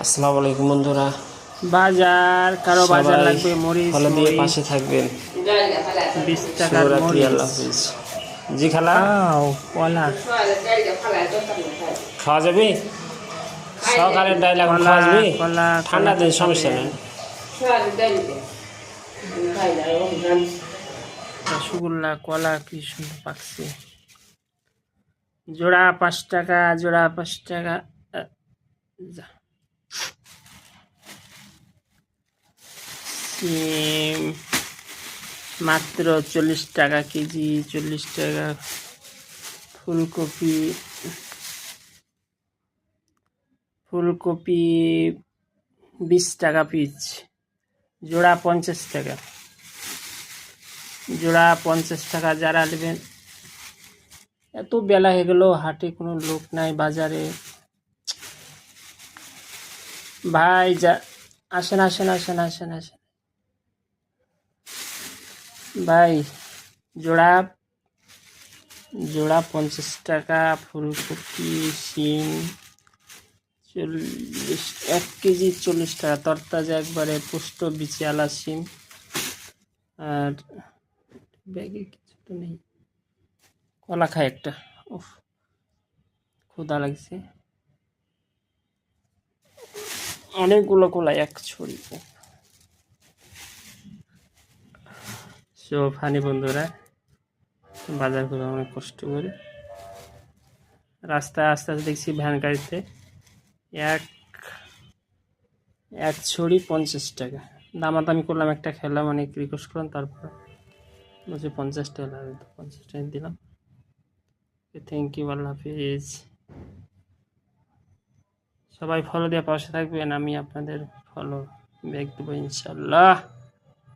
আসসালামু আলাইকুম বন্ধুরা, বাজার কারো বাজার সবাই লাগবে মরিচ ফলো দিয়ে মরিচ পাশে থাকবেন। 20 টাকার শুভরাত্রি, মরিচ। আল্লাহ হাফিজ। জি খালা, খাও কলা খাওয়া যাবে? সকালের ডাইল এখন কলা খাওয়া যাবে? কলা ঠান্ডা কলাটা দিন সমস্যা খাবেন। নেই। রসগোল্লা কলা কি সুন্দর পাকছে। জোড়া 5 টাকা, জোড়া 5 টাকা। যা। সিম মাত্র 40 টাকা কেজি, 40 টাকা। ফুলকপি ফুলকপি 20 টাকা পিস, জোড়া 50 টাকা, জোড়া 50 টাকা। যারা নেবেন। এত বেলা হয়ে গেল, হাটে কোনো লোক নাই বাজারে। ভাই যা, আসেন আসেন আসেন আসেন আসেন ভাই। জোড়া জোড়া 50 টাকা। ফুলকপি শিম 40, 1 কেজি 40 টাকা। তরতাজা একবারে পুষ্ট বিচিয়ালা শিম। আর ব্যাগে কিছু তো নেই। কলা খাই একটা, উফ ক্ষুধা লাগছে। অনেকগুলো কলা এক ছড়ি। সো ফানি বন্ধুরা, বাজার করে অনেক কষ্ট করে রাস্তায় আস্তে আস্তে দেখছি ভ্যান গাড়িতে এক এক ছড়ি 50 টাকা। দামাদামি করলাম, একটা খেলাম, অনেক রিকোয়েস্ট করলাম, তারপর বলছি 50 টাকা লাগবে, তো 50 টাকা দিলাম। থ্যাংক ইউ, আল্লাহ হাফিজ। সবাই ফলো দিয়ে পাশে থাকবেন, আমি আপনাদের ফলো ব্যাক দেবো ইনশাল্লাহ।